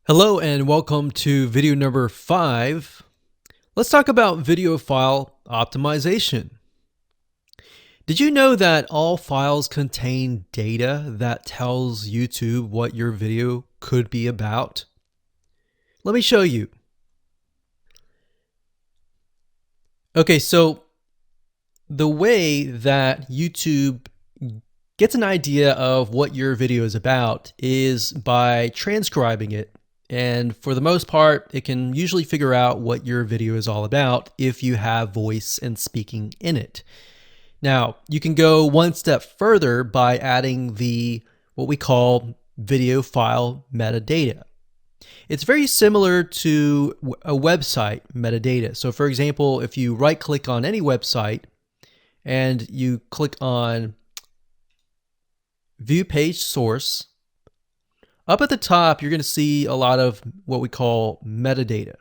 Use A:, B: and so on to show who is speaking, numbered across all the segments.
A: Hello and welcome to video number 5. Let's talk about video file optimization. Did you know that all files contain data that tells YouTube what your video could be about? Let me show you. Okay, so the way that YouTube gets an idea of what your video is about is by transcribing it. And for the most part, it can usually figure out what your video is all about if you have voice and speaking in it. Now, you can go one step further by adding what we call video file metadata. It's very similar to a website metadata. So for example, if you right click on any website and you click on View Page Source, up at the top, you're going to see a lot of what we call metadata.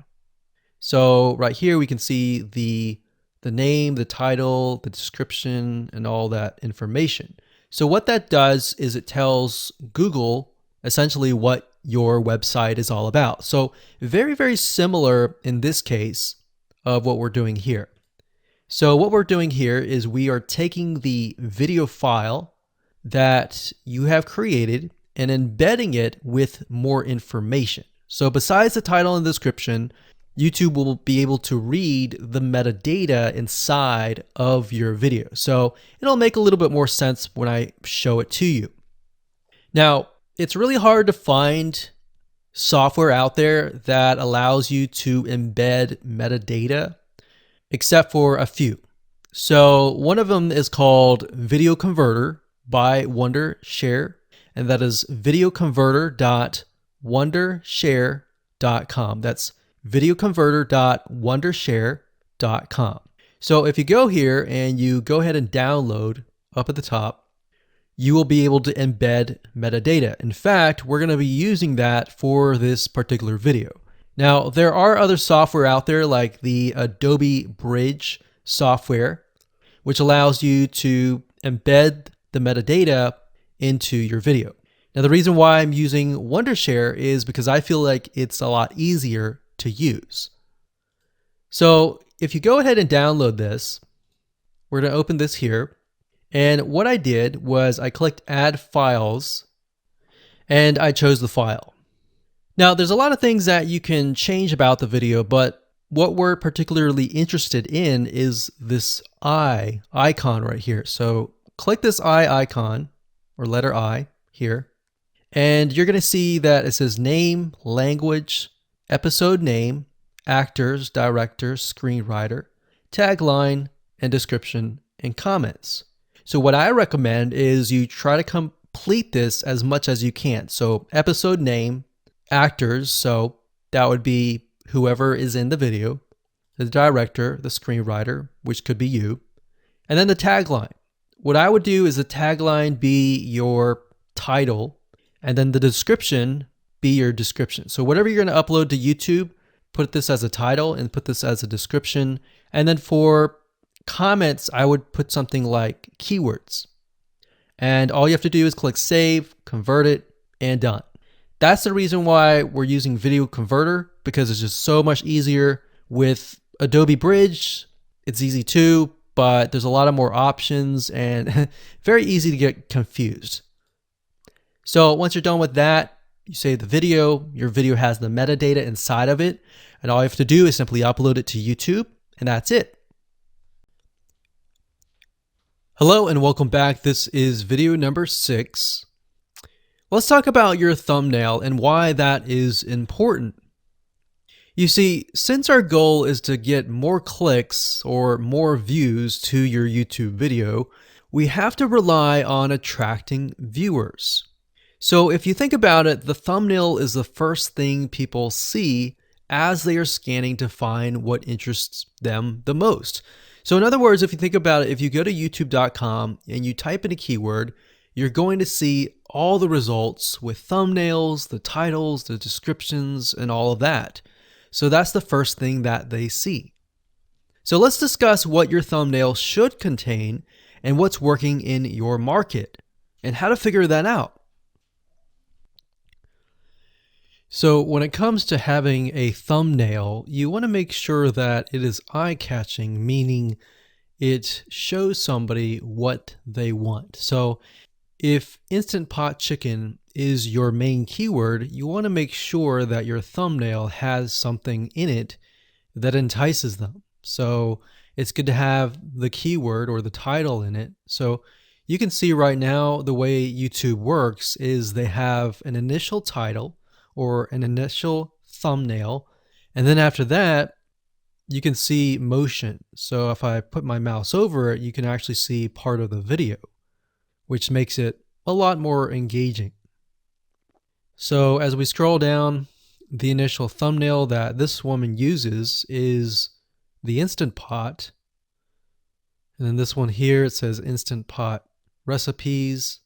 A: So right here, we can see the name, the title, the description, and all that information. So what that does is it tells Google essentially what your website is all about. So very, very similar in this case of what we're doing here. So what we're doing here is we are taking the video file that you have created and embedding it with more information. So besides the title and description, YouTube will be able to read the metadata inside of your video. So it'll make a little bit more sense when I show it to you. Now, it's really hard to find software out there that allows you to embed metadata, except for a few. So one of them is called Video Converter by Wondershare, and that is videoconverter.wondershare.com. That's videoconverter.wondershare.com. So if you go here and you go ahead and download up at the top, you will be able to embed metadata. In fact, we're going to be using that for this particular video. Now, there are other software out there like the Adobe Bridge software, which allows you to embed the metadata into your video. Now, the reason why I'm using Wondershare is because I feel like it's a lot easier to use. So if you go ahead and download this, we're going to open this here. And what I did was I clicked Add Files and I chose the file. Now, there's a lot of things that you can change about the video, but what we're particularly interested in is this eye icon right here. So click this eye icon or letter I here, and you're going to see that it says name, language, episode name, actors, director, screenwriter, tagline, and description and comments. So what I recommend is you try to complete this as much as you can. So episode name, actors, so that would be whoever is in the video, the director, the screenwriter, which could be you, and then the tagline. What I would do is the tagline be your title, and then the description be your description. So whatever you're going to upload to YouTube, put this as a title and put this as a description. And then for comments, I would put something like keywords. And all you have to do is click save, convert it, and done. That's the reason why we're using Video Converter, because it's just so much easier. With Adobe Bridge, it's easy too, but there's a lot of more options and very easy to get confused. So once you're done with that, you save the video, your video has the metadata inside of it, and all you have to do is simply upload it to YouTube, and that's it. Hello and welcome back. This is video number 6. Let's talk about your thumbnail and why that is important. You see, since our goal is to get more clicks or more views to your YouTube video, we have to rely on attracting viewers. So if you think about it, the thumbnail is the first thing people see as they are scanning to find what interests them the most. So in other words, if you think about it, if you go to youtube.com and you type in a keyword, you're going to see all the results with thumbnails, the titles, the descriptions, and all of that. So that's the first thing that they see. So let's discuss what your thumbnail should contain and what's working in your market and how to figure that out. So when it comes to having a thumbnail, you want to make sure that it is eye-catching, meaning it shows somebody what they want. So if Instant Pot Chicken is your main keyword, you want to make sure that your thumbnail has something in it that entices them. So it's good to have the keyword or the title in it. So you can see right now the way YouTube works is they have an initial title or an initial thumbnail, and then after that you can see motion. So if I put my mouse over it, you can actually see part of the video, which makes it a lot more engaging. So as we scroll down, the initial thumbnail that this woman uses is the Instant Pot. And then this one here, it says Instant Pot recipes.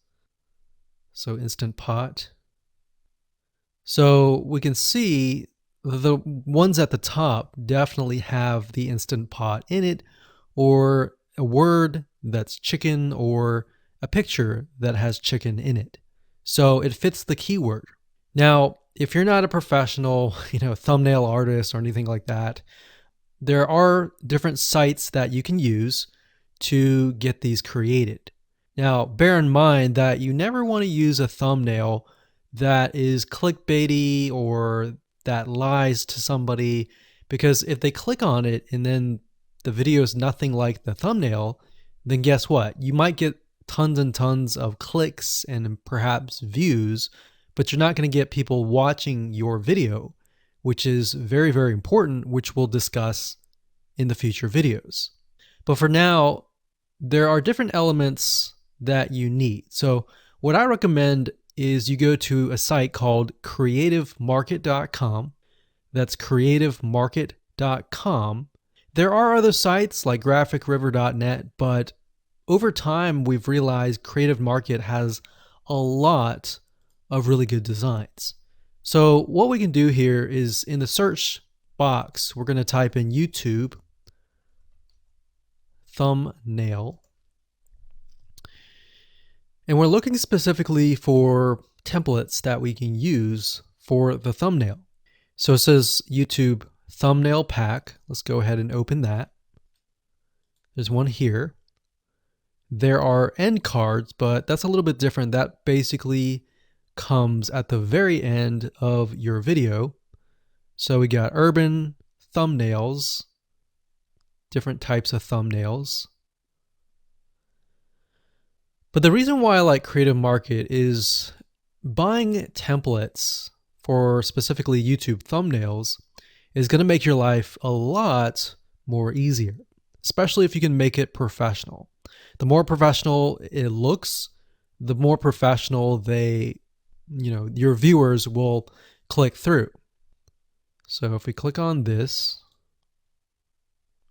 A: So Instant Pot. So we can see the ones at the top definitely have the Instant Pot in it, or a word that's chicken, or a picture that has chicken in it. So it fits the keyword. Now, if you're not a professional, thumbnail artist or anything like that, there are different sites that you can use to get these created. Now, bear in mind that you never want to use a thumbnail that is clickbaity or that lies to somebody, because if they click on it and then the video is nothing like the thumbnail, then guess what? You might get tons and tons of clicks and perhaps views, but you're not going to get people watching your video, which is very, very important, which we'll discuss in the future videos. But for now, there are different elements that you need. So what I recommend is you go to a site called creativemarket.com. That's creativemarket.com. There are other sites like graphicriver.net, but over time we've realized Creative Market has a lot of really good designs. So what we can do here is in the search box, we're going to type in YouTube thumbnail. And we're looking specifically for templates that we can use for the thumbnail. So it says YouTube thumbnail pack. Let's go ahead and open that. There's one here. There are end cards, but that's a little bit different. That basically comes at the very end of your video. So we got urban thumbnails, different types of thumbnails. But the reason why I like Creative Market is buying templates for specifically YouTube thumbnails is going to make your life a lot more easier, especially if you can make it professional. The more professional it looks, the more professional your viewers will click through. So if we click on this,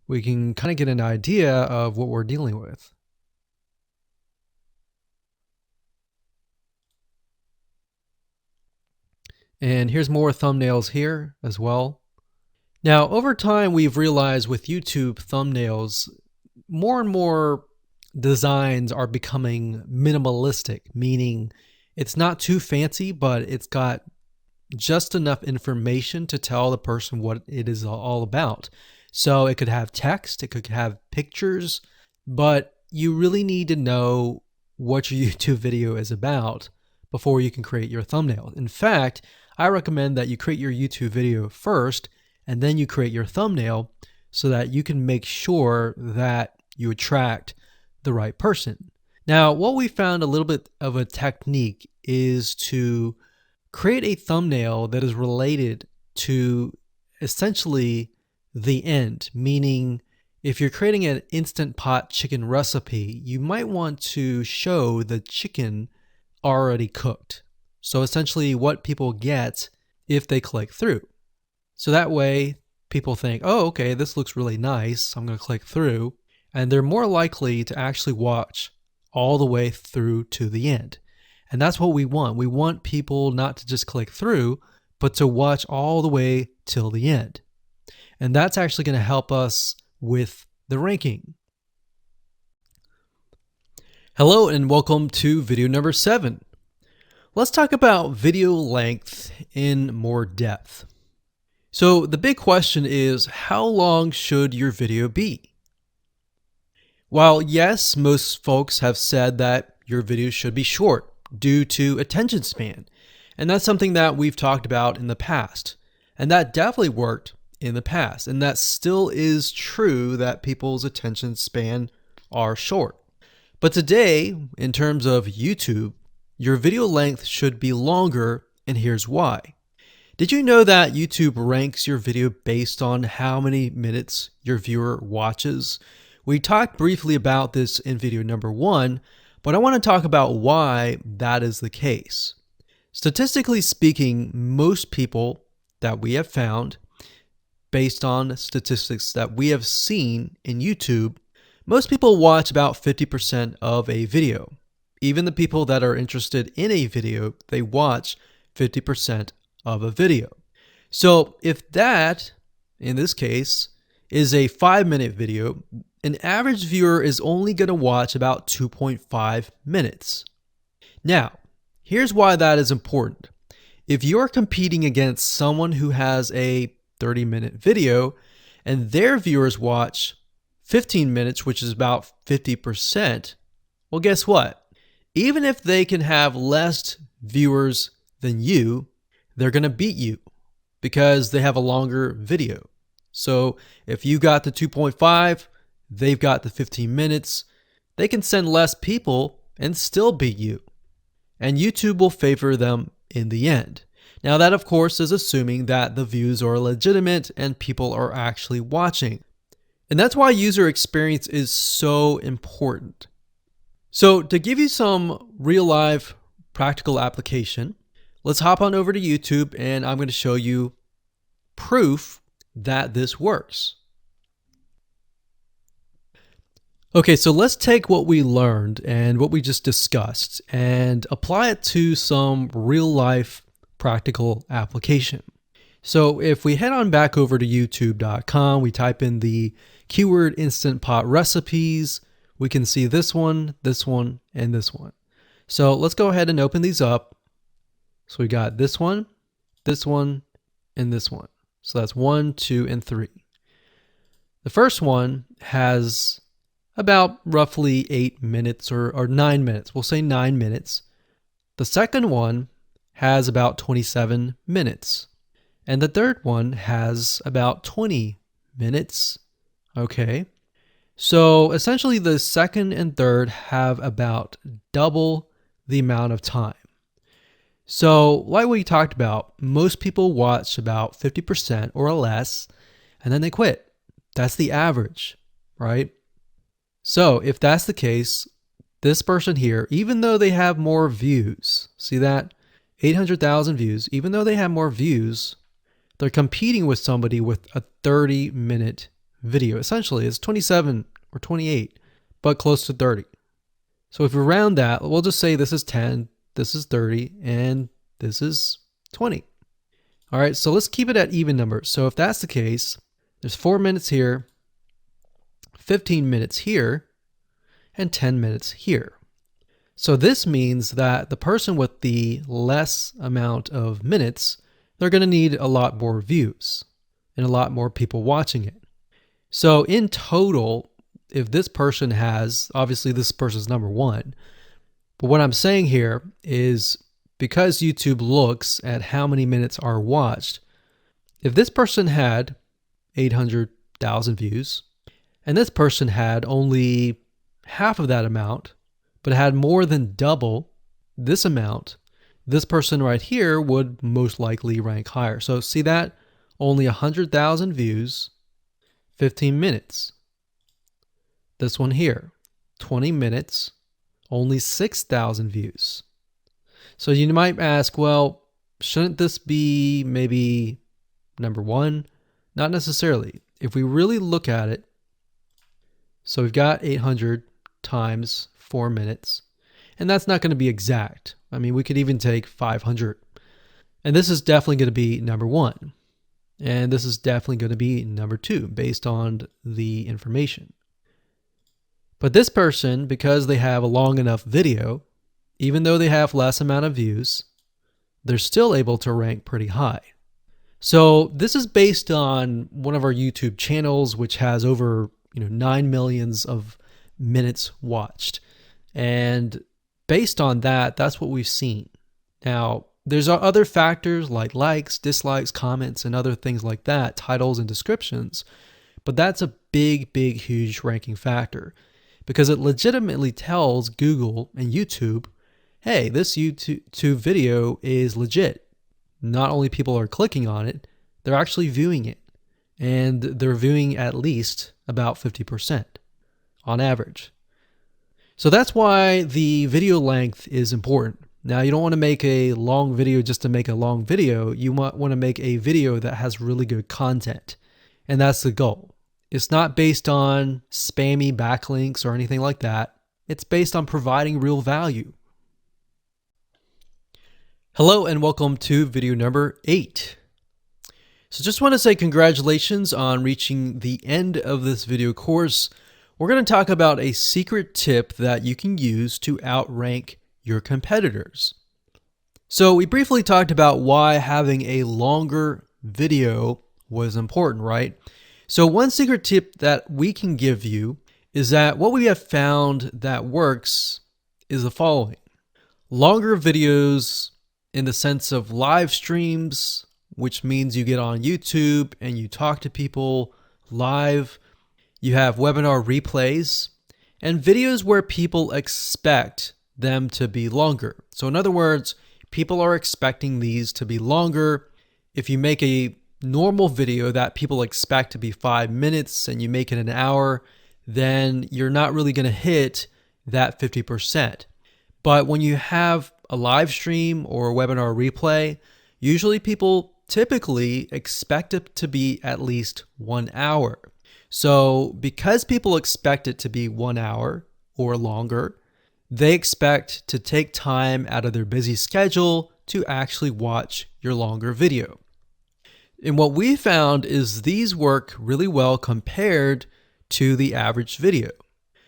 A: we can kind of get an idea of what we're dealing with. And here's more thumbnails here as well. Now, over time, we've realized with YouTube thumbnails, more and more designs are becoming minimalistic, meaning it's not too fancy, but it's got just enough information to tell the person what it is all about. So it could have text, it could have pictures, but you really need to know what your YouTube video is about before you can create your thumbnail. In fact, I recommend that you create your YouTube video first and then you create your thumbnail so that you can make sure that you attract the right person. Now, what we found a little bit of a technique is to create a thumbnail that is related to essentially the end, meaning if you're creating an Instant Pot chicken recipe, you might want to show the chicken already cooked. So essentially what people get if they click through. So that way people think, oh, okay, this looks really nice. I'm going to click through. And they're more likely to actually watch all the way through to the end. And that's what we want. We want people not to just click through, but to watch all the way till the end. And that's actually going to help us with the ranking. Hello and welcome to video number 7. let's talk about video length in more depth. So the big question is, how long should your video be? While yes, most folks have said that your video should be short due to attention span, and that's something that we've talked about in the past, and that definitely worked in the past, and that still is true that people's attention span are short. But today, in terms of YouTube, your video length should be longer, and here's why. Did you know that YouTube ranks your video based on how many minutes your viewer watches? We talked briefly about this in video number 1, but I want to talk about why that is the case. Statistically speaking, most people that we have found, based on statistics that we have seen in YouTube, most people watch about 50% of a video. Even the people that are interested in a video, they watch 50% of a video. So if that, in this case, is a 5-minute video, an average viewer is only going to watch about 2.5 minutes. Now, here's why that is important. If you're competing against someone who has a 30-minute video and their viewers watch 15 minutes, which is about 50%, well, guess what? Even if they can have less viewers than you, they're going to beat you because they have a longer video. So if you got the 2.5, they've got the 15 minutes, they can send less people and still beat you. And YouTube will favor them in the end. Now that, of course, is assuming that the views are legitimate and people are actually watching. And that's why user experience is so important. So to give you some real life practical application, let's hop on over to YouTube and I'm going to show you proof that this works. Okay, so let's take what we learned and what we just discussed and apply it to some real life practical application. So if we head on back over to youtube.com, we type in the keyword Instant Pot recipes, we can see this one, and this one. So let's go ahead and open these up. So we got this one, and this one. So that's 1, 2, and 3. The first one has about roughly 8 minutes or 9 minutes. We'll say 9 minutes. The second one has about 27 minutes. And the third one has about 20 minutes. Okay. So essentially the second and third have about double the amount of time. So like we talked about, most people watch about 50% or less, and then they quit. That's the average, right? So if that's the case, this person here, even though they have more views, see that? 800,000 views, even though they have more views, they're competing with somebody with a 30-minute video. Essentially, it's 27 or 28, but close to 30. So if we round that, we'll just say this is 10, this is 30, and this is 20. All right, so let's keep it at even numbers. So if that's the case, there's 4 minutes here, 15 minutes here, and 10 minutes here. So this means that the person with the less amount of minutes, they're going to need a lot more views and a lot more people watching it. So in total, if this person has, obviously this person's number 1, but what I'm saying here is because YouTube looks at how many minutes are watched, if this person had 800,000 views and this person had only half of that amount, but had more than double this amount, this person right here would most likely rank higher. So see that? Only 100,000 views, 15 minutes. This one here, 20 minutes, only 6,000 views. So you might ask, well, shouldn't this be maybe number 1? Not necessarily. If we really look at it, so we've got 800 times 4 minutes, and that's not going to be exact. I mean, we could even take 500. And this is definitely going to be number 1. And this is definitely going to be number 2 based on the information. But this person, because they have a long enough video, even though they have less amount of views, they're still able to rank pretty high. So this is based on one of our YouTube channels, which has over 9 million of minutes watched. And based on that, that's what we've seen. Now, there's other factors like likes, dislikes, comments, and other things like that, titles and descriptions. But that's a big, huge ranking factor because it legitimately tells Google and YouTube, hey, this YouTube video is legit. Not only people are clicking on it, they're actually viewing it. And they're viewing at least about 50% on average. So that's why the video length is important. Now, you don't want to make a long video just to make a long video. You want to make a video that has really good content. And that's the goal. It's not based on spammy backlinks or anything like that. It's based on providing real value. Hello and welcome to video number 8. So just want to say congratulations on reaching the end of this video course. We're going to talk about a secret tip that you can use to outrank your competitors. So we briefly talked about why having a longer video was important, right? So one secret tip that we can give you is that what we have found that works is the following. Longer videos in the sense of live streams, which means you get on YouTube and you talk to people live. You have webinar replays and videos where people expect them to be longer. So in other words, people are expecting these to be longer. If you make a normal video that people expect to be 5 minutes and you make it an hour, then you're not really going to hit that 50%. But when you have a live stream or a webinar replay, usually people typically expect it to be at least 1 hour. So because people expect it to be 1 hour or longer, they expect to take time out of their busy schedule to actually watch your longer video. And what we found is these work really well compared to the average video.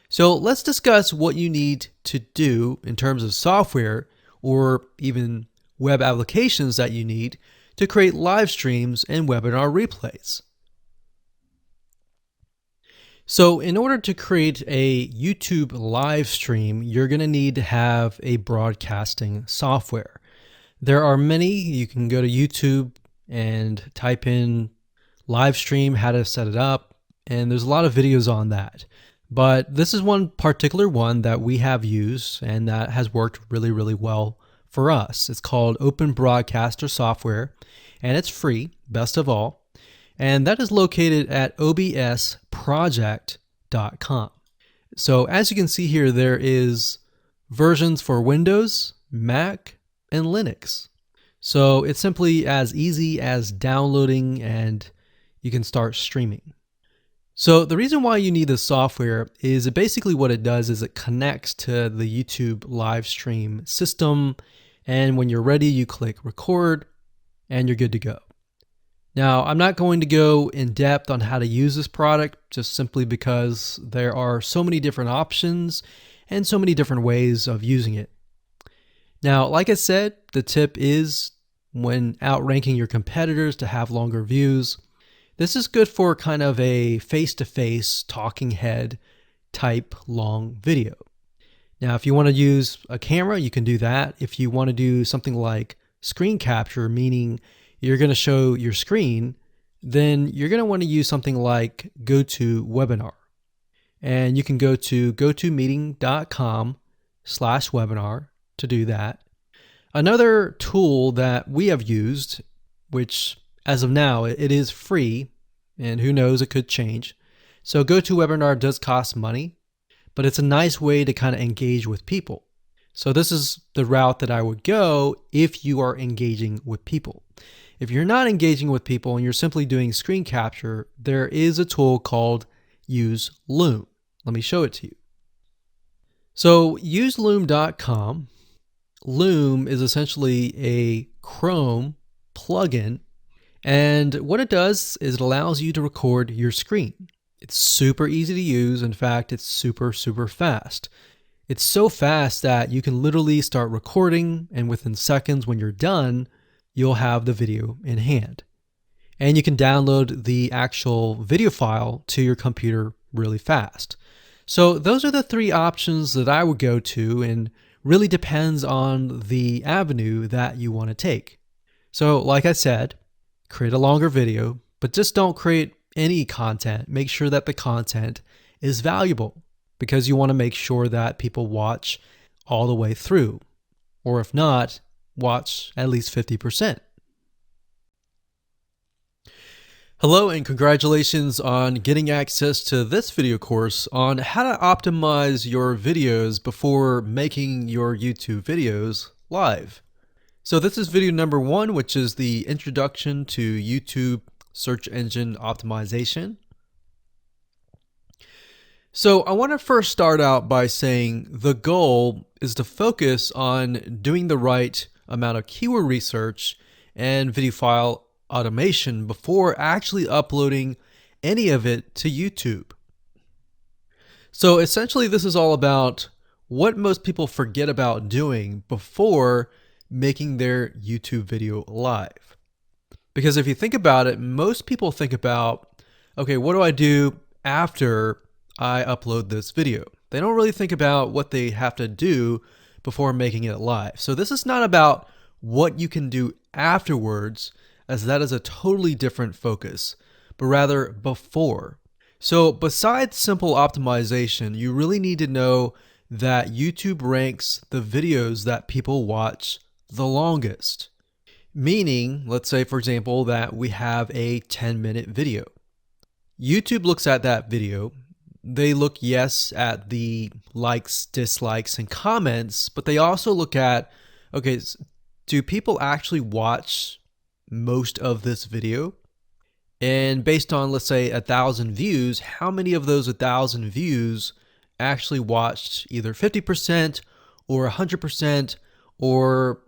A: So let's discuss what you need to do in terms of software or even web applications that you need to create live streams and webinar replays. So in order to create a YouTube live stream, you're going to need to have a broadcasting software. There are many. You can go to YouTube and type in live stream, how to set it up, and there's a lot of videos on that. But this is one particular one that we have used and that has worked really, really well for us. It's called Open Broadcaster Software, and it's free, best of all. And that is located at obsproject.com. So as you can see here, there is versions for Windows, Mac, and Linux. So it's simply as easy as downloading and you can start streaming. So the reason why you need this software is basically what it does is it connects to the YouTube live stream system. And when you're ready, you click record and you're good to go. Now, I'm not going to go in depth on how to use this product just simply because there are so many different options and so many different ways of using it. Now, like I said, the tip is when outranking your competitors to have longer views. This is good for kind of a face-to-face talking head type long video. Now, if you want to use a camera, you can do that. If you want to do something like screen capture, meaning you're going to show your screen, then you're going to want to use something like GoToWebinar. And you can go to gotomeeting.com/webinar to do that. Another tool that we have used, which as of now, it is free, and who knows, it could change. So GoToWebinar does cost money, but it's a nice way to kind of engage with people. So this is the route that I would go if you are engaging with people. If you're not engaging with people and you're simply doing screen capture, there is a tool called Use Loom. Let me show it to you. So useloom.com. Loom is essentially a Chrome plugin, and what it does is it allows you to record your screen. It's super easy to use. In fact, it's super fast. It's so fast that you can literally start recording, and within seconds when you're done, you'll have the video in hand. And you can download the actual video file to your computer really fast. So those are the three options that I would go to, and really depends on the avenue that you want to take. So like I said, create a longer video, but just don't create any content. Make sure that the content is valuable, because you want to make sure that people watch all the way through, or if not, watch at least 50%. Hello and congratulations on getting access to this video course on how to optimize your videos before making your YouTube videos live. So this is video number 1, which is the introduction to YouTube search engine optimization. So I want to first start out by saying the goal is to focus on doing the right amount of keyword research and video file automation before actually uploading any of it to YouTube. So essentially this is all about what most people forget about doing before making their YouTube video live. Because if you think about it, most people think about, okay, what do I do after I upload this video? They don't really think about what they have to do before making it live. So this is not about what you can do afterwards, as that is a totally different focus, but rather before. So besides simple optimization, you really need to know that YouTube ranks the videos that people watch the longest. Meaning, let's say for example that we have a 10-minute video. YouTube looks at that video. They look, yes, at the likes, dislikes, and comments, but they also look at, okay, do people actually watch most of this video? And based on, let's say, 1,000 views, how many of those 1,000 views actually watched either 50% or 100%, or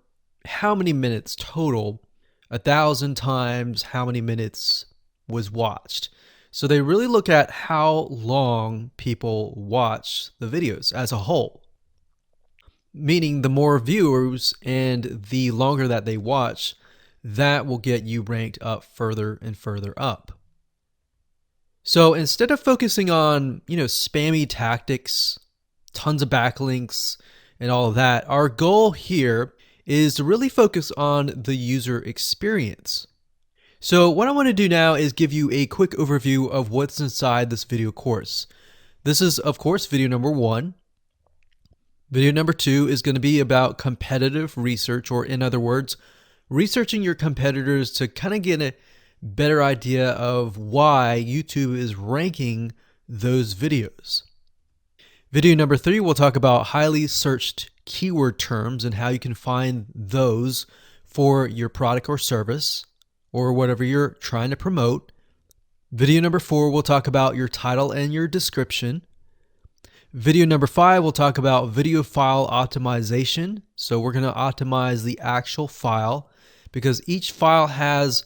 A: how many minutes total? 1,000 times how many minutes was watched. So they really look at how long people watch the videos as a whole. Meaning the more viewers and the longer that they watch, that will get you ranked up further and further up. So instead of focusing on, spammy tactics, tons of backlinks, and all of that, our goal here is to really focus on the user experience. So what I want to do now is give you a quick overview of what's inside this video course. This is, of course, video number 1. Video number 2 is going to be about competitive research, or in other words, researching your competitors to kind of get a better idea of why YouTube is ranking those videos. Video number 3, we'll talk about highly searched keyword terms and how you can find those for your product or service, or whatever you're trying to promote. Video number 4, we'll talk about your title and your description. Video number 5, we'll talk about video file optimization. So we're going to optimize the actual file, because each file has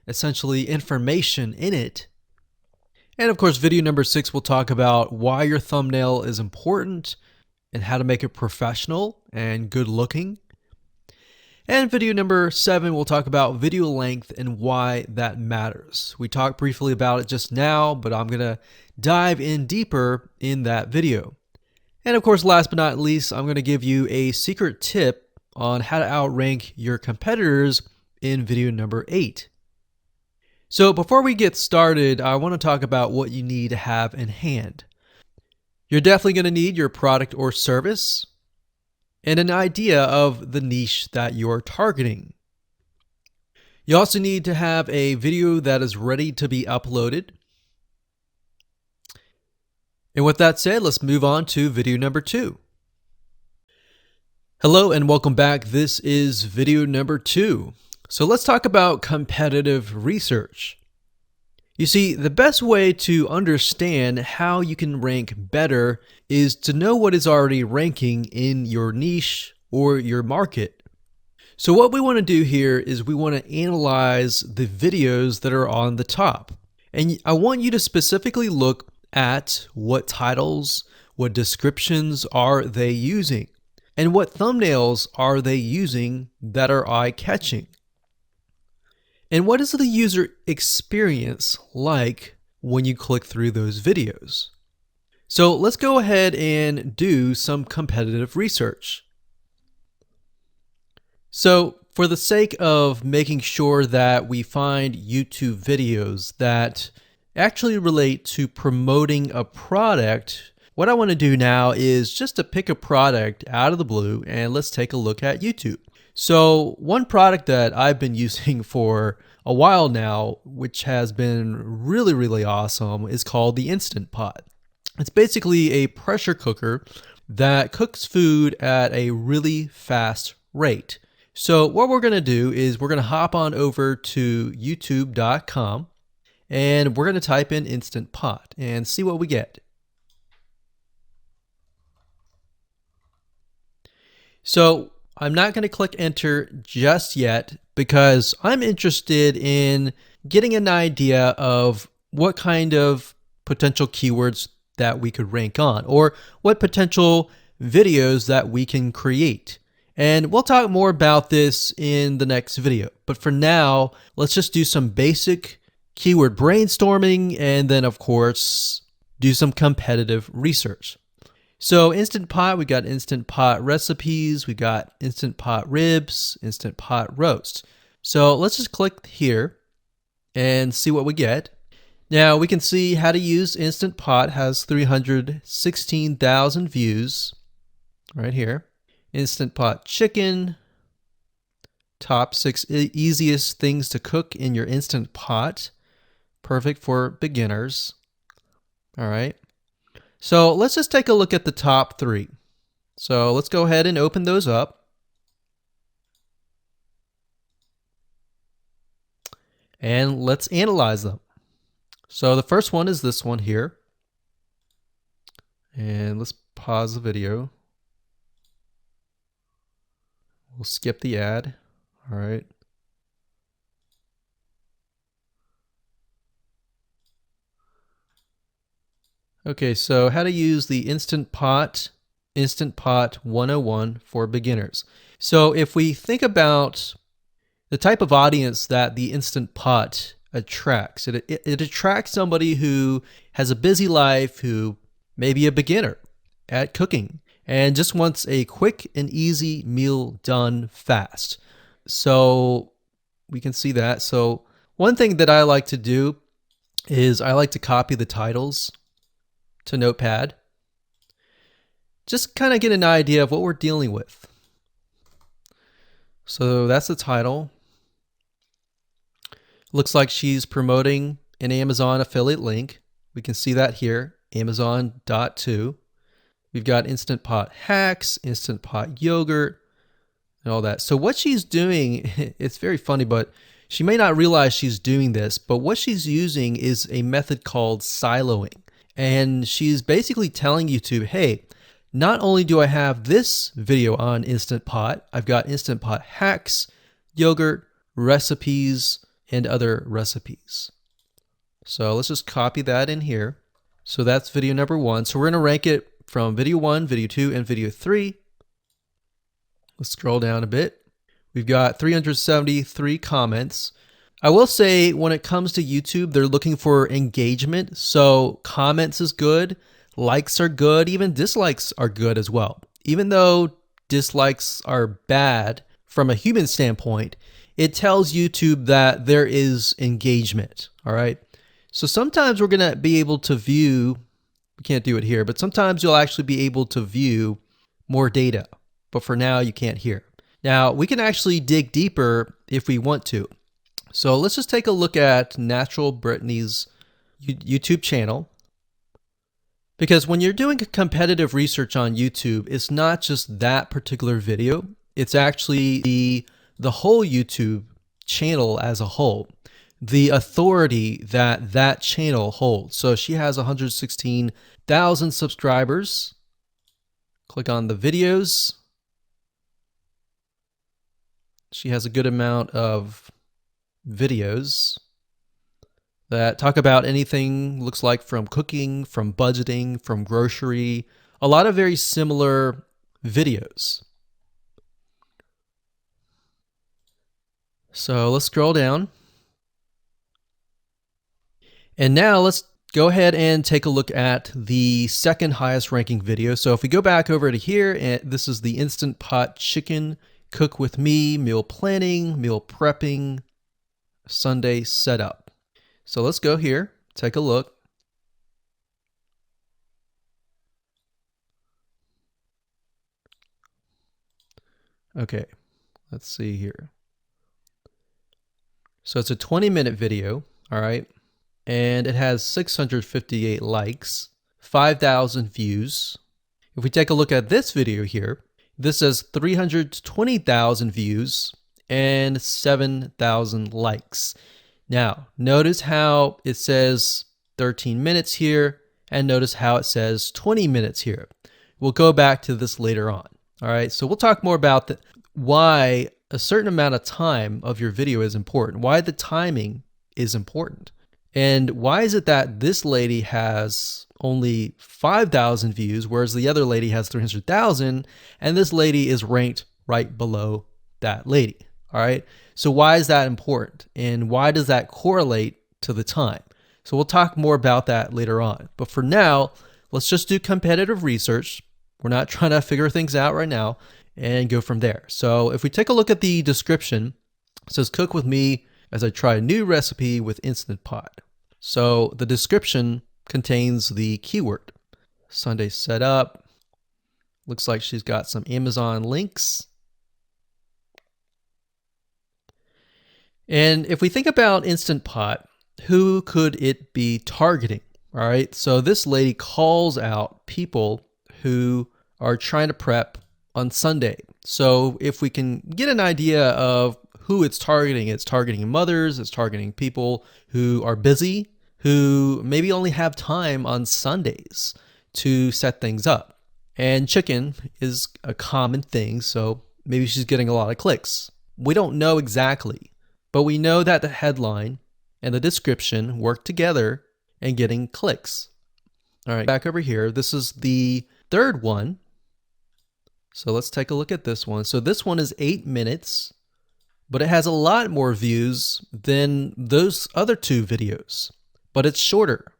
A: essentially information in it. And of course, video number 6, we'll talk about why your thumbnail is important and how to make it professional and good looking. And video number 7, we'll talk about video length and why that matters. We talked briefly about it just now, but I'm going to dive in deeper in that video. And of course, last but not least, I'm going to give you a secret tip on how to outrank your competitors in video number 8. So before we get started, I want to talk about what you need to have in hand. You're definitely going to need your product or service and an idea of the niche that you're targeting. You also need to have a video that is ready to be uploaded. And with that said, let's move on to video number 2. Hello and welcome back. This is video number 2. So let's talk about competitive research. You see, the best way to understand how you can rank better is to know what is already ranking in your niche or your market. So what we want to do here is we want to analyze the videos that are on the top. And I want you to specifically look at what titles, What descriptions are they using? And what thumbnails are they using that are eye-catching? And what is the user experience like when you click through those videos? So let's go ahead and do some competitive research. So for the sake of making sure that we find YouTube videos that actually relate to promoting a product, what I want to do now is just to pick a product out of the blue and let's take a look at YouTube. So one product that I've been using for a while now, which has been really awesome, is called the Instant Pot. It's basically a pressure cooker that cooks food at a really fast rate. So what we're going to do is we're going to hop on over to youtube.com and we're going to type in Instant Pot and see what we get. So I'm not going to click enter just yet because I'm interested in getting an idea of what kind of potential keywords that we could rank on or what potential videos that we can create. And we'll talk more about this in the next video. But for now, let's just do some basic keyword brainstorming and then of course do some competitive research. So Instant Pot, we got Instant Pot recipes, we got Instant Pot ribs, Instant Pot roast. So let's just click here and see what we get. Now we can see how to use Instant Pot has 316,000 views right here. Instant Pot chicken, top 6 easiest things to cook in your Instant Pot. Perfect for beginners. All right. So let's just take a look at the top 3. So let's go ahead and open those up. And let's analyze them. So the first one is this one here. And let's pause the video. We'll skip the ad. All right. Okay, so how to use the Instant Pot 101 for beginners. So if we think about the type of audience that the Instant Pot attracts, it attracts somebody who has a busy life, who may be a beginner at cooking and just wants a quick and easy meal done fast. So we can see that. So one thing that I like to do is I like to copy the titles to Notepad. Just kind of get an idea of what we're dealing with. So that's the title. Looks like she's promoting an Amazon affiliate link. We can see that here, Amazon.to. We've got Instant Pot hacks, Instant Pot yogurt, and all that. So what she's doing, it's very funny, but she may not realize she's doing this, but what she's using is a method called siloing. And she's basically telling YouTube, hey, not only do I have this video on Instant Pot, I've got Instant Pot hacks, yogurt, recipes, and other recipes. So let's just copy that in here. So that's video number 1. So we're going to rank it from video 1, video 2, and video 3. Let's scroll down a bit. We've got 373 comments. I will say when it comes to YouTube, they're looking for engagement. So comments is good, likes are good, even dislikes are good as well. Even though dislikes are bad from a human standpoint, it tells YouTube that there is engagement. All right. So sometimes we're going to be able to view, we can't do it here, but sometimes you'll actually be able to view more data. But for now, you can't hear. Now, we can actually dig deeper if we want to. So let's just take a look at Natural Brittany's YouTube channel. Because when you're doing competitive research on YouTube, it's not just that particular video. It's actually the whole YouTube channel as a whole. The authority that that channel holds. So she has 116,000 subscribers. Click on the videos. She has a good amount of videos that talk about anything, looks like from cooking, from budgeting, from grocery, a lot of very similar videos. So let's scroll down. And now let's go ahead and take a look at the second highest ranking video. So if we go back over to here, and this is the Instant Pot Chicken Cook With Me, meal planning, meal prepping, Sunday setup. So let's go here, take a look. Okay, let's see here. So it's a 20-minute video, all right? And it has 658 likes, 5,000 views. If we take a look at this video here, this has 320,000 views and 7,000 likes. Now, notice how it says 13 minutes here, and notice how it says 20 minutes here. We'll go back to this later on. All right, so we'll talk more about why a certain amount of time of your video is important, why the timing is important. And why is it that this lady has only 5,000 views, whereas the other lady has 300,000, and this lady is ranked right below that lady? All right. So why is that important? And why does that correlate to the time? So we'll talk more about that later on. But for now, let's just do competitive research. We're not trying to figure things out right now and go from there. So if we take a look at the description, it says cook with me as I try a new recipe with Instant Pot. So the description contains the keyword Sunday setup. Looks like she's got some Amazon links. And if we think about Instant Pot, who could it be targeting? All right, so this lady calls out people who are trying to prep on Sunday. So if we can get an idea of who it's targeting mothers, it's targeting people who are busy, who maybe only have time on Sundays to set things up. And chicken is a common thing, so maybe she's getting a lot of clicks. We don't know exactly, but we know that the headline and the description work together and getting clicks. All right, back over here, this is the third one. So let's take a look at this one. So this one is 8 minutes, but it has a lot more views than those other two videos, but it's shorter.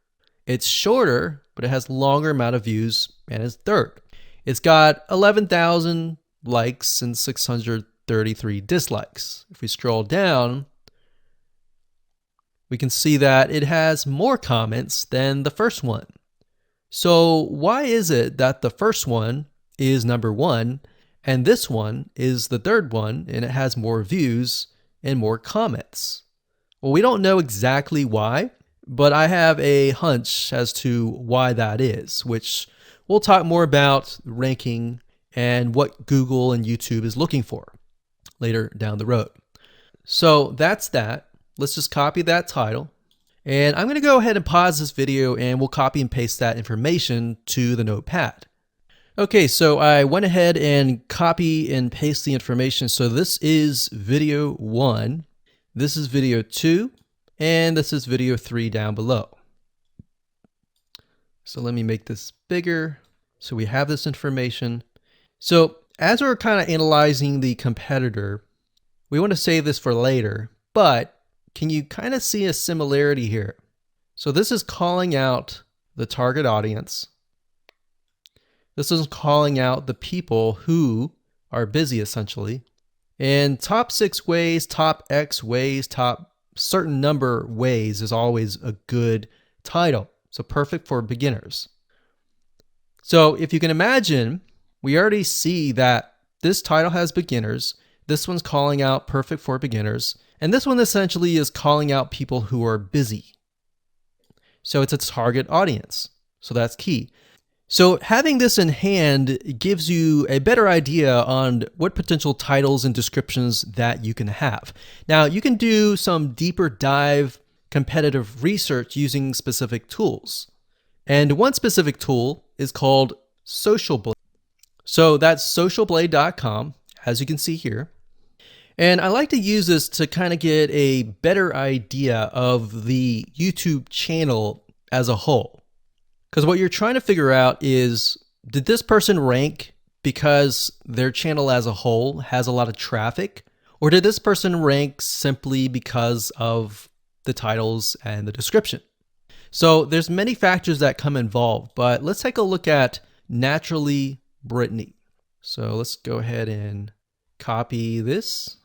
A: It's shorter, but it has longer amount of views and it's third. It's got 11,000 likes and 633 dislikes. If we scroll down, we can see that it has more comments than the first one. So why is it that the first one is number one and this one is the third one and it has more views and more comments? Well, we don't know exactly why, but I have a hunch as to why that is, which we'll talk more about ranking and what Google and YouTube is looking for later down the road. So that's that. Let's just copy that title. And I'm going to go ahead and pause this video and we'll copy and paste that information to the notepad. Okay, so I went ahead and copy and paste the information. So this is video 1, this is video 2, and this is video 3 down below. So let me make this bigger so we have this information. So as we're kind of analyzing the competitor, we want to save this for later, but can you kind of see a similarity here? So this is calling out the target audience. This is calling out the people who are busy essentially. And top 6 ways, top X ways, top certain number ways is always a good title. So perfect for beginners. So if you can imagine, we already see that this title has beginners. This one's calling out perfect for beginners. And this one essentially is calling out people who are busy. So it's a target audience. So that's key. So having this in hand gives you a better idea on what potential titles and descriptions that you can have. Now you can do some deeper dive competitive research using specific tools. And one specific tool is called Social Blade. So that's socialblade.com, as you can see here. And I like to use this to kind of get a better idea of the YouTube channel as a whole. Because what you're trying to figure out is did this person rank because their channel as a whole has a lot of traffic? Or did this person rank simply because of the titles and the description? So there's many factors that come involved, but let's take a look at Naturally Brittany. So let's go ahead and copy this.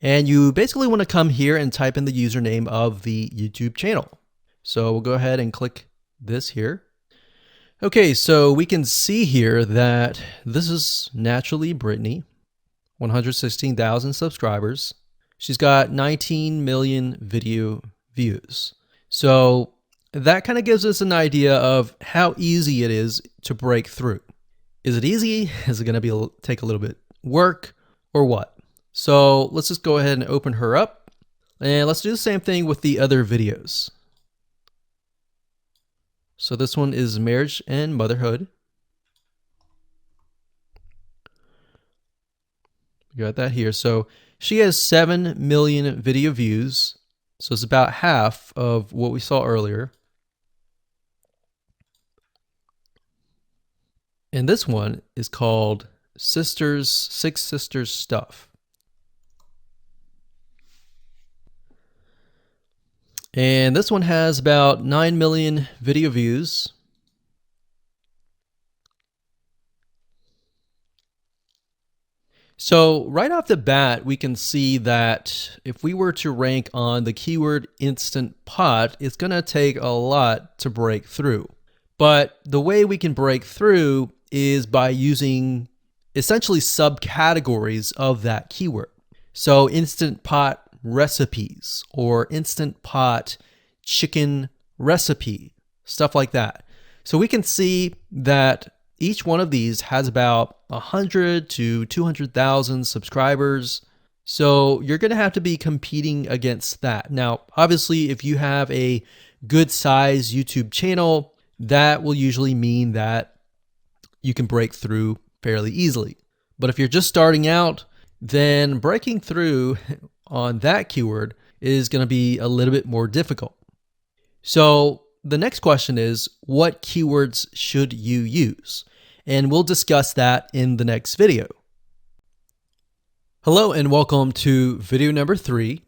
A: And you basically want to come here and type in the username of the YouTube channel. So we'll go ahead and click this here. Okay, so we can see here that this is Naturally Brittany, 116,000 subscribers. She's got 19 million video views. So that kind of gives us an idea of how easy it is to break through. Is it easy? Is it going to take a little bit work or what? So let's just go ahead and open her up, and let's do the same thing with the other videos. So this one is marriage and motherhood. We got that here. So she has 7 million video views. So it's about half of what we saw earlier. And this one is called Six Sisters Stuff. And this one has about 9 million video views. So right off the bat, we can see that if we were to rank on the keyword Instant Pot, it's going to take a lot to break through. But the way we can break through is by using essentially subcategories of that keyword. So Instant Pot recipes or Instant Pot chicken recipe, stuff like that. So we can see that each one of these has about 100 to 200,000 subscribers. So you're going to have to be competing against that. Now, obviously, if you have a good size YouTube channel, that will usually mean that you can break through fairly easily. But if you're just starting out, then breaking through on that keyword is going to be a little bit more difficult. So the next question is, what keywords should you use? And we'll discuss that in the next video. Hello and welcome to video number 3.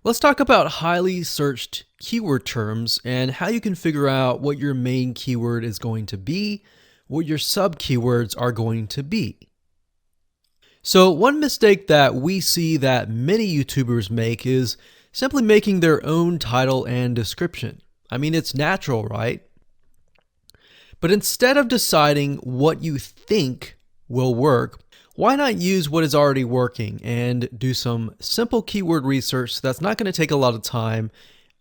A: Let's talk about highly searched keyword terms and how you can figure out what your main keyword is going to be, what your sub keywords are going to be. So one mistake that we see that many YouTubers make is simply making their own title and description. I mean, it's natural, right? But instead of deciding what you think will work, why not use what is already working and do some simple keyword research that's not going to take a lot of time,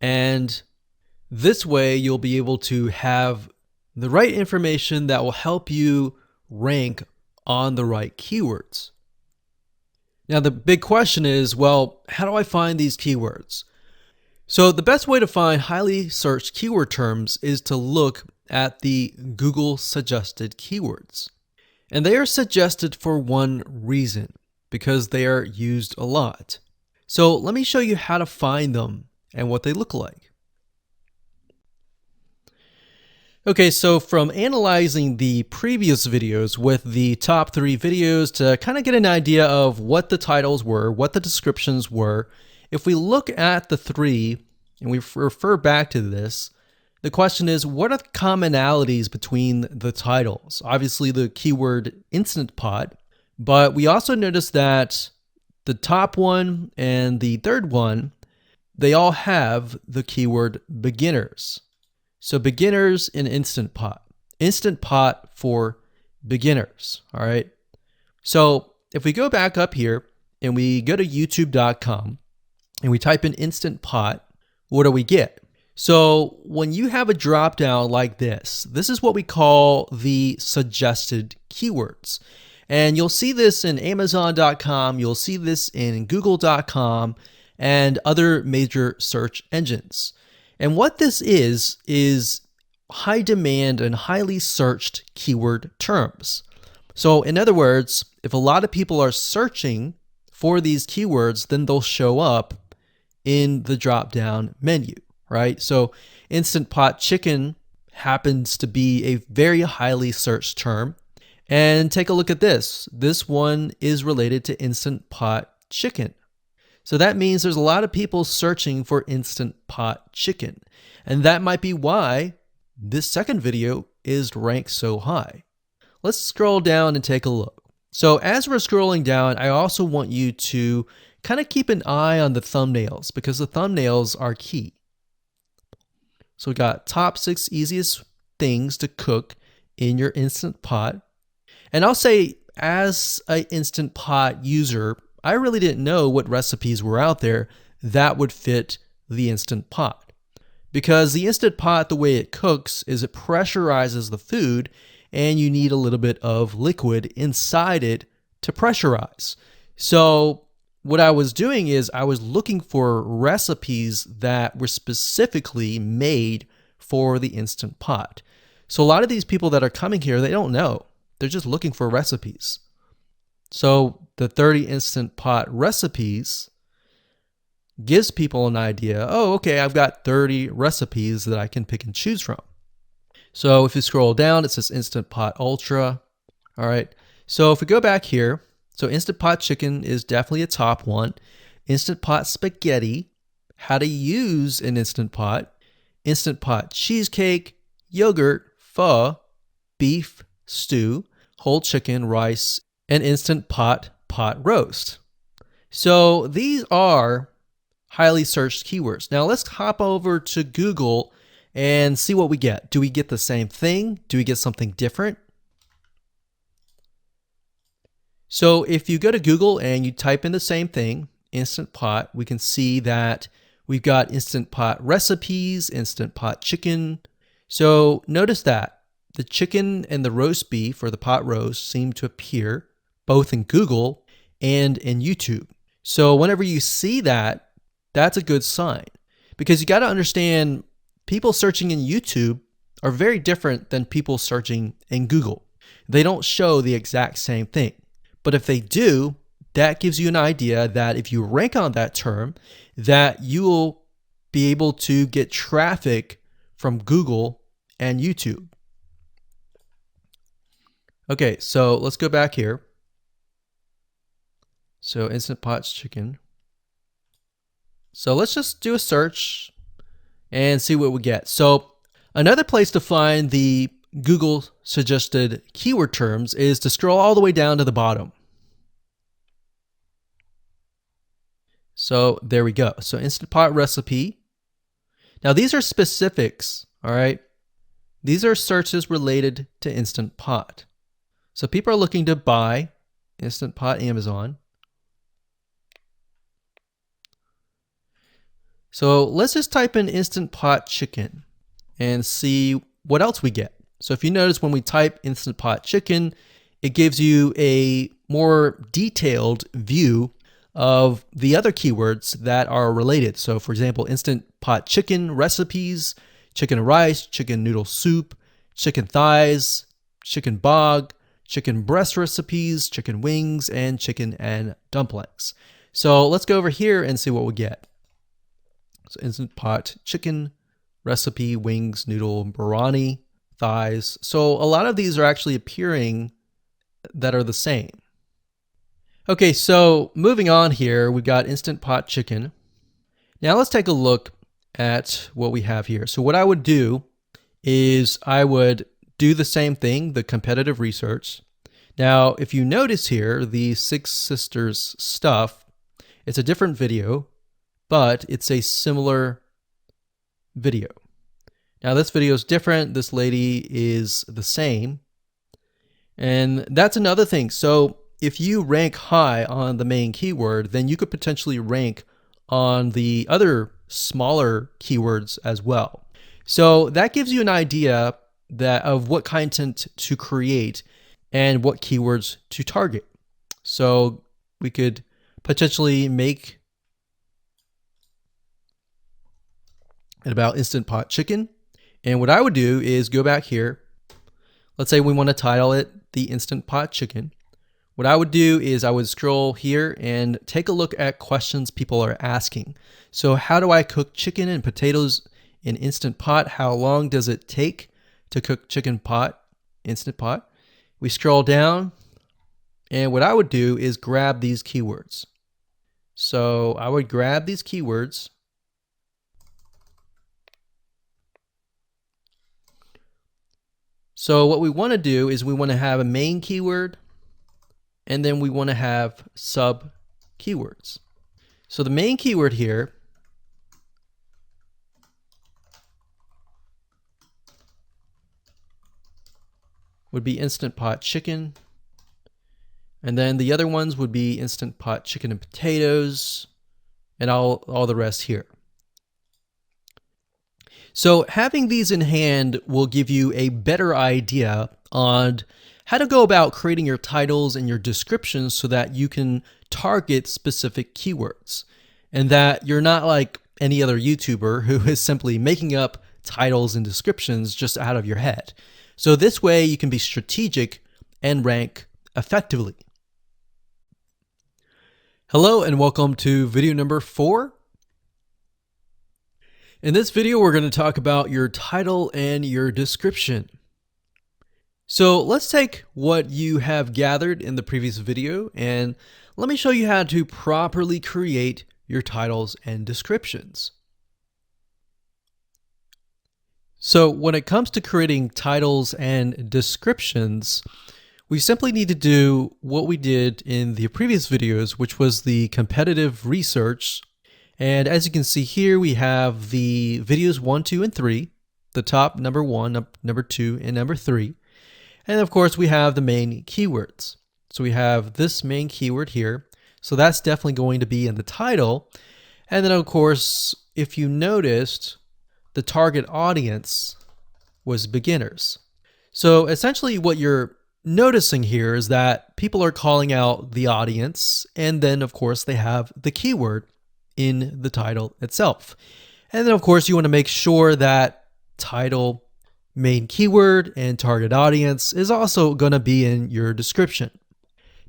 A: and this way you'll be able to have the right information that will help you rank on the right keywords. Now the big question is, well, how do I find these keywords? So the best way to find highly searched keyword terms is to look at the Google suggested keywords. And they are suggested for one reason, because they are used a lot. So let me show you how to find them and what they look like. Okay, so from analyzing the previous videos with the top 3 videos to kind of get an idea of what the titles were, what the descriptions were, if we look at the 3 and we refer back to this, the question is, what are the commonalities between the titles? Obviously the keyword Instant Pot, but we also notice that the top one and the third one, they all have the keyword beginners. So beginners in Instant Pot. Instant Pot for beginners, all right? So if we go back up here and we go to youtube.com and we type in Instant Pot, what do we get? So when you have a drop down like this is what we call the suggested keywords. And you'll see this in Amazon.com, you'll see this in Google.com and other major search engines. And what this is high demand and highly searched keyword terms. So in other words, if a lot of people are searching for these keywords, then they'll show up in the drop down menu. Right? So Instant Pot chicken happens to be a very highly searched term. And take a look at this. This one is related to Instant Pot chicken. So that means there's a lot of people searching for Instant Pot chicken. And that might be why this second video is ranked so high. Let's scroll down and take a look. So as we're scrolling down, I also want you to kind of keep an eye on the thumbnails because the thumbnails are key. So we got top 6 easiest things to cook in your Instant Pot. And I'll say, as an Instant Pot user, I really didn't know what recipes were out there that would fit the Instant Pot. Because the Instant Pot, the way it cooks is it pressurizes the food and you need a little bit of liquid inside it to pressurize. So what I was doing is I was looking for recipes that were specifically made for the Instant Pot. So a lot of these people that are coming here, they don't know. They're just looking for recipes. So the 30 Instant Pot recipes gives people an idea. Oh, okay, I've got 30 recipes that I can pick and choose from. So if you scroll down, it says Instant Pot Ultra. All right. So if we go back here, so Instant Pot chicken is definitely a top one. Instant Pot spaghetti, how to use an Instant Pot, Instant Pot cheesecake, yogurt, pho, beef stew, whole chicken, rice, and Instant Pot roast. So these are highly searched keywords. Now let's hop over to Google and see what we get. Do we get the same thing? Do we get something different? So if you go to Google and you type in the same thing, Instant Pot, we can see that we've got Instant Pot recipes, Instant Pot chicken. So notice that the chicken and the roast beef or the pot roast seem to appear both in Google and in YouTube. So whenever you see that, that's a good sign because you got to understand people searching in YouTube are very different than people searching in Google. They don't show the exact same thing. But if they do, that gives you an idea that if you rank on that term, that you will be able to get traffic from Google and YouTube. Okay, so let's go back here. So Instant Pot chicken. So let's just do a search and see what we get. So another place to find the Google suggested keyword terms is to scroll all the way down to the bottom. So there we go. So Instant Pot recipe. Now these are specifics, all right? These are searches related to Instant Pot. So people are looking to buy Instant Pot Amazon. So let's just type in Instant Pot chicken and see what else we get. So if you notice when we type Instant Pot chicken, it gives you a more detailed view of the other keywords that are related. So for example, Instant Pot chicken recipes, chicken rice, chicken noodle soup, chicken thighs, chicken bog, chicken breast recipes, chicken wings, and chicken and dumplings. So let's go over here and see what we get. So Instant Pot chicken recipe, wings, noodle, biryani, thighs. So a lot of these are actually appearing that are the same. Okay, so moving on here, we've got Instant Pot chicken. Now let's take a look at what we have here. So what I would do is I would do the same thing, the competitive research. Now, if you notice here, the Six Sisters stuff, it's a different video, but it's a similar video. Now this video is different. This lady is the same. And that's another thing. So if you rank high on the main keyword, then you could potentially rank on the other smaller keywords as well. So that gives you an idea that of what content to create and what keywords to target. So we could potentially make it about Instant Pot chicken. And what I would do is go back here. Let's say we want to title it the Instant Pot chicken. What I would do is I would scroll here and take a look at questions people are asking. So how do I cook chicken and potatoes in Instant Pot? How long does it take? to cook chicken pot, Instant Pot. We scroll down, and what I would do is grab these keywords. So I would grab these keywords. So what we want to do is we want to have a main keyword, and then we want to have sub keywords. So the main keyword here would be Instant Pot chicken. And then the other ones would be Instant Pot chicken and potatoes, and all the rest here. So having these in hand will give you a better idea on how to go about creating your titles and your descriptions so that you can target specific keywords, and that you're not like any other YouTuber who is simply making up titles and descriptions just out of your head. So this way you can be strategic and rank effectively. Hello and welcome to video number 4. In this video, we're going to talk about your title and your description. So let's take what you have gathered in the previous video and let me show you how to properly create your titles and descriptions. So when it comes to creating titles and descriptions, we simply need to do what we did in the previous videos, which was the competitive research. And as you can see here, we have the videos 1, 2, and 3, the top number 1, number 2, and number 3. And of course, we have the main keywords. So we have this main keyword here. So that's definitely going to be in the title. And then of course, if you noticed, the target audience was beginners. So essentially what you're noticing here is that people are calling out the audience, and then of course they have the keyword in the title itself. And then of course you want to make sure that title, main keyword, and target audience is also going to be in your description.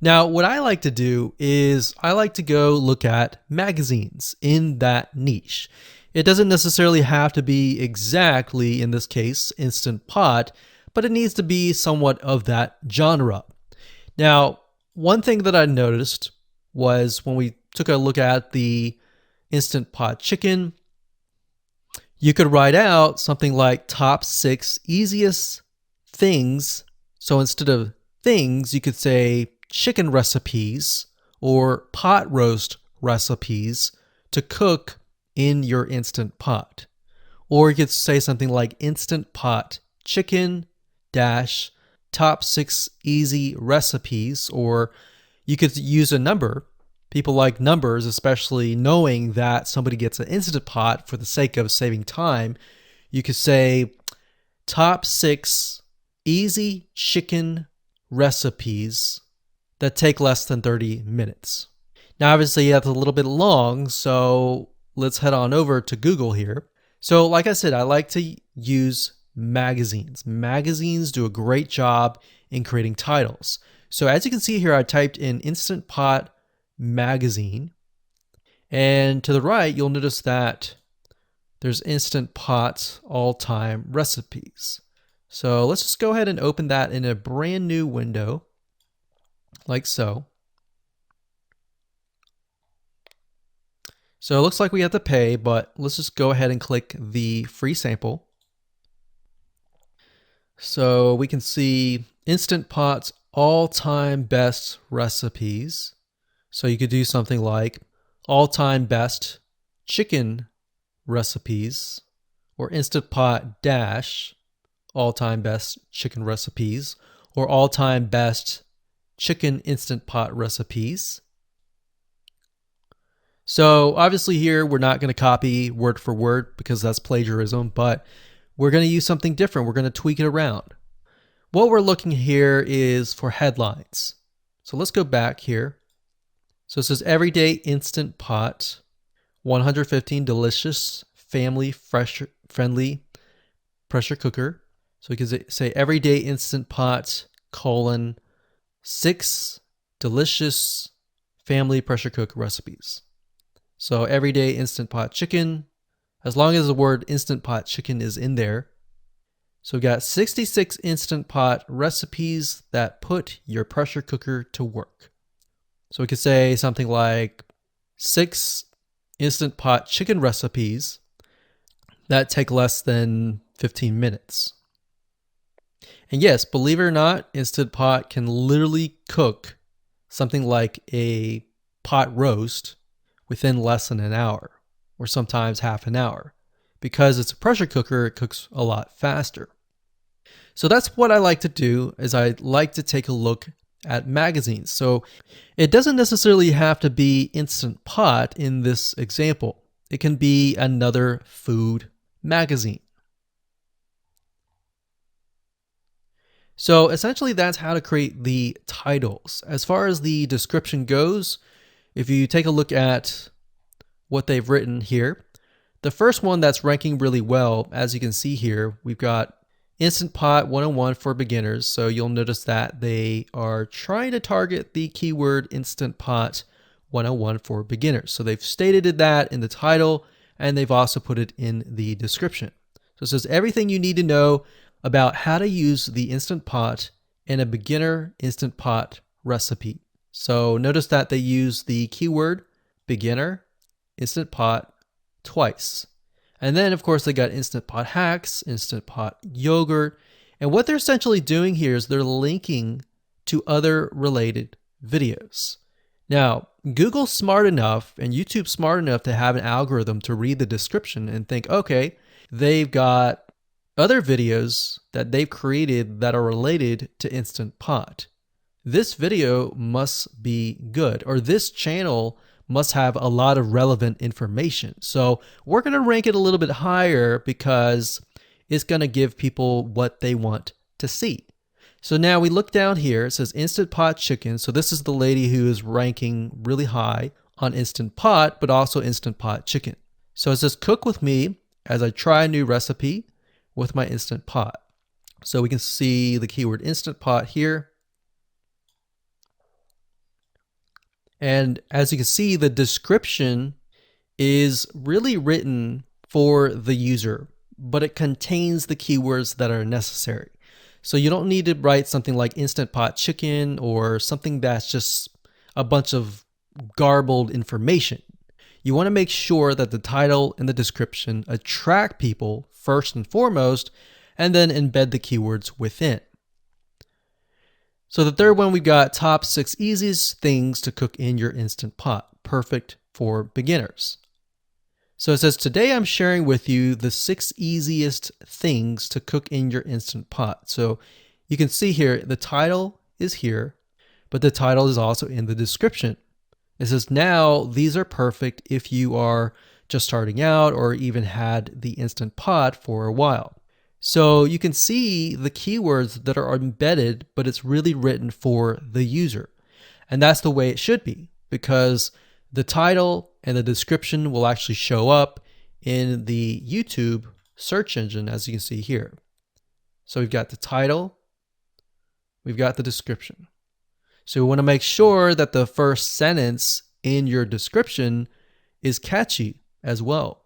A: Now what I like to do is I like to go look at magazines in that niche. It doesn't necessarily have to be exactly, in this case, Instant Pot, but it needs to be somewhat of that genre. Now, one thing that I noticed was when we took a look at the Instant Pot chicken, you could write out something like top 6 easiest things. So instead of things, you could say chicken recipes or pot roast recipes to cook in your Instant Pot. Or you could say something like Instant Pot chicken dash top 6 easy recipes, or you could use a number. People like numbers, especially knowing that somebody gets an Instant Pot for the sake of saving time. You could say top 6 easy chicken recipes that take less than 30 minutes. Now obviously that's a little bit long, so let's head on over to Google here. So like I said, I like to use magazines. Magazines do a great job in creating titles. So as you can see here, I typed in Instant Pot magazine, and to the right you'll notice that there's Instant Pot all-time recipes. So let's just go ahead and open that in a brand new window like so. So it looks like we have to pay, but let's just go ahead and click the free sample. So we can see Instant Pot's all-time best recipes. So you could do something like all-time best chicken recipes, or Instant Pot dash all-time best chicken recipes, or all-time best chicken Instant Pot recipes. So obviously here we're not going to copy word for word because that's plagiarism, but we're going to use something different. We're going to tweak it around. What we're looking here is for headlines. So let's go back here. So it says everyday Instant Pot, 115 delicious, family friendly pressure cooker. So we can say everyday Instant Pot, 6 delicious family pressure cook recipes. So everyday Instant Pot chicken, as long as the word Instant Pot chicken is in there. So we got 66 Instant Pot recipes that put your pressure cooker to work. So we could say something like 6 Instant Pot chicken recipes that take less than 15 minutes. And yes, believe it or not, Instant Pot can literally cook something like a pot roast within less than an hour, or sometimes half an hour. Because it's a pressure cooker, it cooks a lot faster. So that's what I like to do, is I like to take a look at magazines. So it doesn't necessarily have to be Instant Pot in this example. It can be another food magazine. So essentially that's how to create the titles. As far as the description goes, if you take a look at what they've written here, the first one that's ranking really well, as you can see here, we've got Instant Pot 101 for beginners. So you'll notice that they are trying to target the keyword Instant Pot 101 for beginners. So they've stated that in the title, and they've also put it in the description. So it says everything you need to know about how to use the Instant Pot in a beginner Instant Pot recipe. So notice that they use the keyword beginner Instant Pot twice. And then of course they got Instant Pot hacks, Instant Pot yogurt. And what they're essentially doing here is they're linking to other related videos. Now, Google's smart enough and YouTube's smart enough to have an algorithm to read the description and think, okay, they've got other videos that they've created that are related to Instant Pot. This video must be good, or this channel must have a lot of relevant information. So we're going to rank it a little bit higher because it's going to give people what they want to see. So now we look down here, it says Instant Pot chicken. So this is the lady who is ranking really high on Instant Pot, but also Instant Pot chicken. So it says cook with me as I try a new recipe with my Instant Pot. So we can see the keyword Instant Pot here. And as you can see, the description is really written for the user, but it contains the keywords that are necessary. So you don't need to write something like Instant Pot chicken or something that's just a bunch of garbled information. You want to make sure that the title and the description attract people first and foremost, and then embed the keywords within. So the third one, we've got top 6 easiest things to cook in your Instant Pot, perfect for beginners. So it says, today I'm sharing with you the 6 easiest things to cook in your Instant Pot. So you can see here, the title is here, but the title is also in the description. It says, now these are perfect if you are just starting out or even had the Instant Pot for a while. So you can see the keywords that are embedded, but it's really written for the user. And that's the way it should be, because the title and the description will actually show up in the YouTube search engine, as you can see here. So we've got the title, we've got the description. So we want to make sure that the first sentence in your description is catchy as well.